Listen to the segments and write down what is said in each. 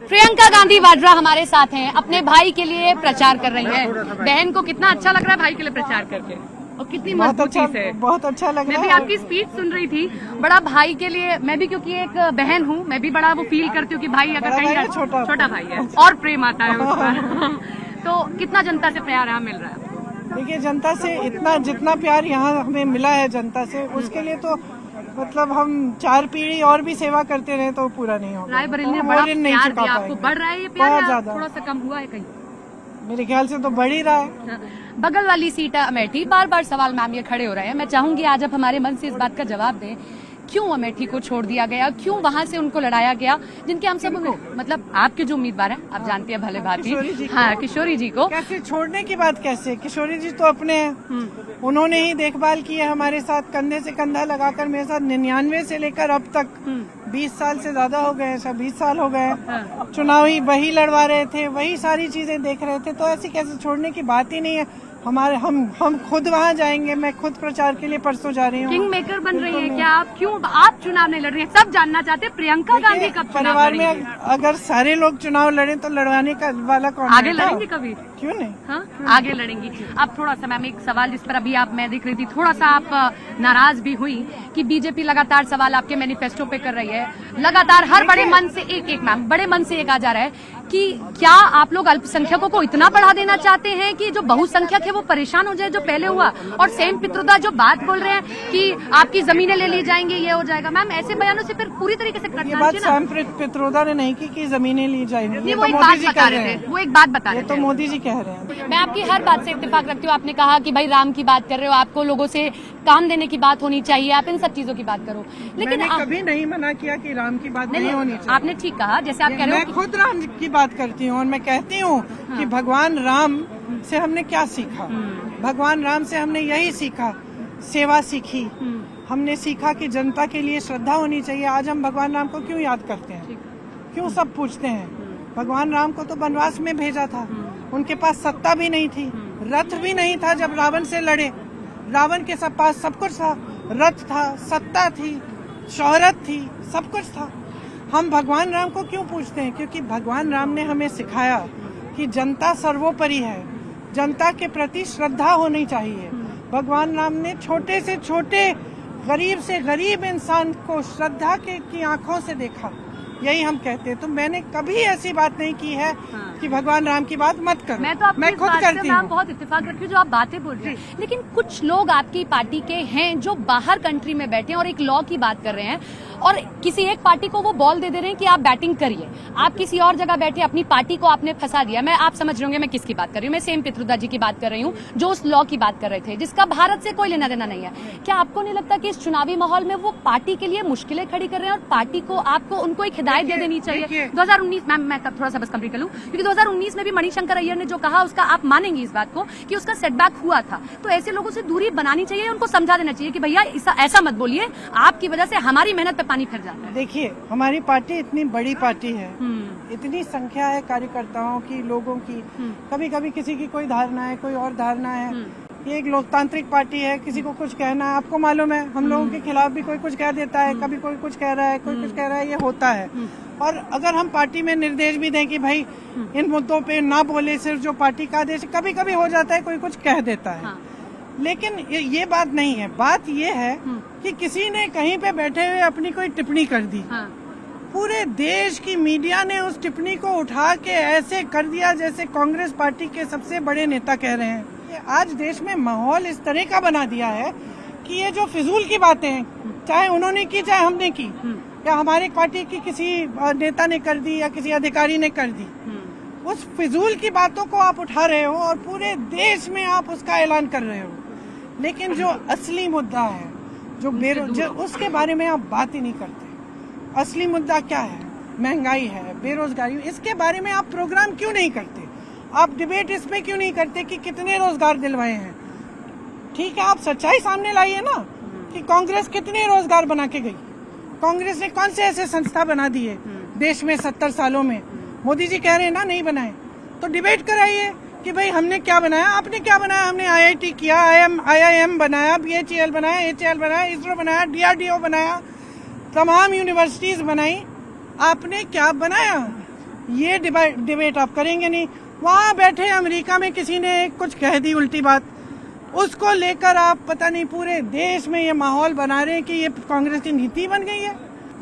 प्रियंका गांधी वाड्रा हमारे साथ हैं, अपने भाई के लिए प्रचार कर रही हैं। बहन को कितना अच्छा लग रहा है भाई के लिए प्रचार करके, और कितनी मजबूती से। बहुत अच्छा लग रहा है। मैं भी आपकी स्पीच सुन रही थी, बड़ा भाई के लिए, मैं भी क्योंकि एक बहन हूँ, मैं भी बड़ा वो फील करती हूँ कि भाई अगर कहीं छोटा भाई है और प्रेम आता है उस पर। तो कितना जनता से प्यार यहाँ मिल रहा है? देखिए, जनता से इतना जितना प्यार यहाँ हमें मिला है जनता से, उसके लिए तो मतलब हम 4 पीढ़ी और भी सेवा करते रहे तो पूरा नहीं होगा। रायबरेली ने बड़ा प्यार दिया आपको, बढ़ रहा है ये प्यार या थोड़ा सा कम हुआ है कहीं? मेरे ख्याल से तो बढ़ ही रहा है। बगल वाली सीट है अमेठी, बार बार सवाल मैम ये खड़े हो रहे हैं। मैं चाहूंगी आज आप हमारे मन से इस बात का जवाब दें, क्यों अमेठी को छोड़ दिया गया, क्यों वहां से उनको लड़ाया गया, जिनके हम सब मतलब आपके जो उम्मीदवार हैं, आप जानते हैं भले भांति। हाँ, किशोरी जी को कैसे छोड़ने की बात कैसे? किशोरी जी तो अपने हैं, उन्होंने ही देखभाल की है हमारे साथ, कंधे से कंधा लगाकर मेरे साथ 99 से लेकर अब तक 20 साल से ज्यादा हो गए, 20 साल हो गए। चुनावी वही लड़वा रहे थे, वही सारी चीजें देख रहे थे, तो ऐसी कैसे छोड़ने की बात ही नहीं है। हमारे हम खुद वहाँ जाएंगे, मैं खुद प्रचार के लिए परसों जा रही हूँ। किंग मेकर बन रही है क्या आप? क्यों आप चुनाव नहीं लड़ रही हैं? सब जानना चाहते हैं प्रियंका गांधी कब परिवार में अगर सारे लोग चुनाव लड़े तो लड़वाने का वाला कौन? आगे लड़ेंगे कभी? क्यों नहीं? हाँ, आगे लड़ेंगी। अब थोड़ा सा मैम एक सवाल जिस पर अभी मैं देख रही थी, थोड़ा सा आप नाराज भी हुई कि बीजेपी लगातार सवाल आपके मैनिफेस्टो पे कर रही है, लगातार हर बड़े मन से एक मैम बड़े मन से एक आ जा रहा है कि क्या आप लोग अल्पसंख्यकों को इतना बढ़ा देना चाहते हैं कि जो बहुसंख्यक है वो परेशान हो जाए, जो पहले हुआ? और सेम पित्रोदा जो बात बोल रहे हैं कि आपकी जमीनें ले ली जाएंगी, ये हो जाएगा, मैम ऐसे बयानों से फिर पूरी तरीके से ये बात सेम पित्रोदा ने नहीं की कि जमीनें ली जाएंगी। वो एक बात बता रहे थे, वो एक बात बता रहे थे, तो मोदी जी कह रहे हैं। मैं आपकी हर बात से इत्तेफाक रखती हूँ। आपने कहा कि भाई राम की बात कर रहे हो, आपको लोगों से काम देने की बात होनी चाहिए, आप इन सब चीजों की बात करो, लेकिन मैंने कभी नहीं मना किया कि राम की बात नहीं होनी चाहिए। आपने ठीक कहा, जैसे आप कह रहे हो। मैं खुद राम की बात करती हूँ और मैं कहती हूँ कि भगवान राम से हमने क्या सीखा। भगवान राम से हमने यही सीखा, सेवा सीखी, हमने सीखा कि जनता के लिए श्रद्धा होनी चाहिए। आज हम भगवान राम को क्यों याद करते हैं, क्यों सब पूछते हैं? भगवान राम को तो वनवास में भेजा था, उनके पास सत्ता भी नहीं थी, रथ भी नहीं था जब रावण से लड़े। रावण के पास सब कुछ था, रथ था, सत्ता थी, शोहरत थी, सब कुछ था। हम भगवान राम को क्यों पूछते हैं? क्योंकि भगवान राम ने हमें सिखाया कि जनता सर्वोपरि है, जनता के प्रति श्रद्धा होनी चाहिए। भगवान राम ने छोटे से छोटे, गरीब से गरीब इंसान को श्रद्धा की आंखों से देखा, यही हम कहते हैं। तो मैंने कभी ऐसी बात नहीं की है कि भगवान राम की बात मत करो। मैं खुद करती हूँ, बहुत इत्तेफाक रखी हूँ जो आप बातें बोल रहे हैं, लेकिन कुछ लोग आपकी पार्टी के हैं जो बाहर कंट्री में बैठे हैं और एक लॉ की बात कर रहे हैं, और किसी एक पार्टी को वो बॉल दे रहे हैं कि आप बैटिंग करिए। आप किसी और जगह बैठे, अपनी पार्टी को आपने फंसा दिया। मैं आप समझ रहे होंगे मैं किसकी बात कर रही हूँ, मैं सेम पित्रोदा जी की बात कर रही हूँ, जो उस लॉ की बात कर रहे थे जिसका भारत से कोई लेना देना नहीं है। क्या आपको नहीं लगता कि इस चुनावी माहौल में वो पार्टी के लिए मुश्किलें खड़ी कर रहे हैं, और पार्टी को आपको उनको एक हिदायत दे देनी चाहिए? 2019 मैम, मैं थोड़ा सा बस कंप्लीट कर लूं, क्योंकि 2019 में भी मणिशंकर अय्यर ने जो कहा उसका आप मानेंगे इस बात को कि उसका सेटबैक हुआ था। तो ऐसे लोगों से दूरी बनानी चाहिए, उनको समझा देना चाहिए कि भैया ऐसा मत बोलिए, आपकी वजह से हमारी मेहनत पे पानी फिर जाता है। देखिए, हमारी पार्टी इतनी बड़ी पार्टी है, इतनी संख्या है कार्यकर्ताओं की, लोगों की, कभी कभी किसी की कोई धारणा है, कोई और धारणा है। ये एक लोकतांत्रिक पार्टी है, किसी को कुछ कहना है, आपको मालूम है हम लोगों के खिलाफ भी कोई कुछ कह देता है, कभी कोई कुछ कह रहा है, कोई कुछ कह रहा है, ये होता है। और अगर हम पार्टी में निर्देश भी दें कि भाई इन मुद्दों पे ना बोले, सिर्फ जो पार्टी का आदेश, कभी कभी हो जाता है कोई कुछ कह देता है। लेकिन ये बात नहीं है। बात ये है कि किसी ने कहीं पे बैठे हुए अपनी कोई टिप्पणी कर दी, पूरे देश की मीडिया ने उस टिप्पणी को उठा के ऐसे कर दिया जैसे कांग्रेस पार्टी के सबसे बड़े नेता कह रहे हैं। आज देश में माहौल इस तरह का बना दिया है कि ये जो फिजूल की बातें हैं, चाहे उन्होंने की चाहे हमने की, या हमारी पार्टी की किसी नेता ने कर दी या किसी अधिकारी ने कर दी, उस फिजूल की बातों को आप उठा रहे हो और पूरे देश में आप उसका ऐलान कर रहे हो। लेकिन जो असली मुद्दा है, जो उसके बारे में आप बात ही नहीं करते। असली मुद्दा क्या है? महंगाई है, बेरोजगारी। इसके बारे में आप प्रोग्राम क्यों नहीं करते? आप डिबेट इस पे क्यों नहीं करते कि कितने रोजगार दिलवाए हैं? ठीक है, आप सच्चाई सामने लाइए ना कि कांग्रेस कितने रोजगार बना के गई। कांग्रेस ने कौन से ऐसे संस्था बना दिए देश में 70 सालों में? मोदी जी कह रहे हैं ना नहीं बनाए, तो डिबेट कराइए कि भाई हमने क्या बनाया, आपने क्या बनाया। हमने IIT किया, IIM बनाया, BHEL बनाया, HAL बनाया, इसरो बनाया, DRDO बनाया, तमाम यूनिवर्सिटीज बनाई। आपने क्या बनाया? ये डिबेट आप करेंगे नहीं। वहाँ बैठे अमेरिका में किसी ने कुछ कह दी उल्टी बात, उसको लेकर आप पता नहीं पूरे देश में ये माहौल बना रहे हैं कि ये कांग्रेस की नीति बन गई है।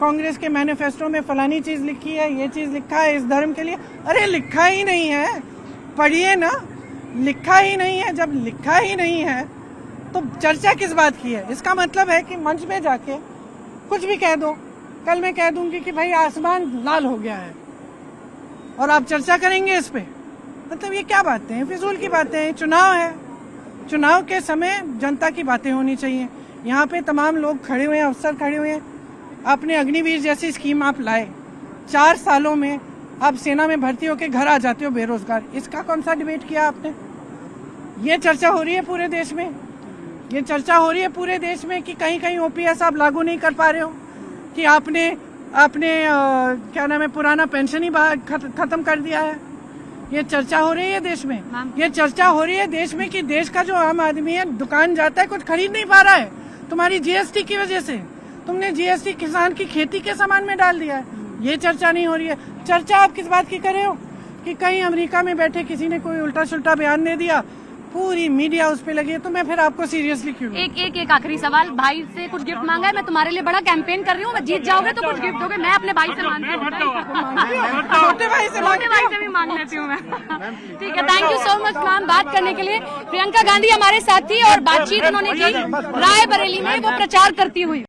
कांग्रेस के मैनिफेस्टो में फलानी चीज लिखी है, ये चीज लिखा है इस धर्म के लिए। अरे लिखा ही नहीं है, पढ़िए ना, लिखा ही नहीं है। जब लिखा ही नहीं है तो चर्चा किस बात की है? इसका मतलब है कि मंच में जाके कुछ भी कह दो। कल मैं कह दूंगी कि भाई आसमान लाल हो गया है और आप चर्चा करेंगे इस पे। मतलब ये क्या बातें हैं, फिजूल की बातें हैं। चुनाव है, चुनाव के समय जनता की बातें होनी चाहिए। यहाँ पे तमाम लोग खड़े हुए हैं, अफसर खड़े हुए हैं। आपने अग्निवीर जैसी स्कीम आप लाए, 4 सालों में आप सेना में भर्ती होकर घर आ जाते हो बेरोजगार। इसका कौन सा डिबेट किया आपने? ये चर्चा हो रही है पूरे देश में, ये चर्चा हो रही है पूरे देश में कि कहीं कहीं ओपीएस आप लागू नहीं कर पा रहे हो, कि आपने क्या नाम है, पुराना पेंशन ही खत्म कर दिया है। ये चर्चा हो रही है देश में, ये चर्चा हो रही है देश में कि देश का जो आम आदमी है दुकान जाता है कुछ खरीद नहीं पा रहा है, तुम्हारी जीएसटी की वजह से। तुमने जीएसटी किसान की खेती के सामान में डाल दिया है। ये चर्चा नहीं हो रही है। चर्चा आप किस बात की कर रहे हो कि कहीं अमेरिका में बैठे किसी ने कोई उल्टा सुल्टा बयान दे दिया, पूरी मीडिया उस पे लगी है, तो मैं फिर आपको सीरियसली क्यों? एक आखिरी सवाल, भाई से कुछ गिफ्ट मांगा है, मैं तुम्हारे लिए बड़ा कैंपेन कर रही हूँ, मैं जीत जाओगे तो कुछ गिफ्ट दोगे। मैं अपने भाई से मांगती हूँ, छोटे भाई से भी मांग लेती हूँ मैं। ठीक है, thank you so much ma'am बात करने के लिए। प्रियंका गांधी हमारे साथ थी और बातचीत उन्होंने की रायबरेली में, वो प्रचार करती हुई।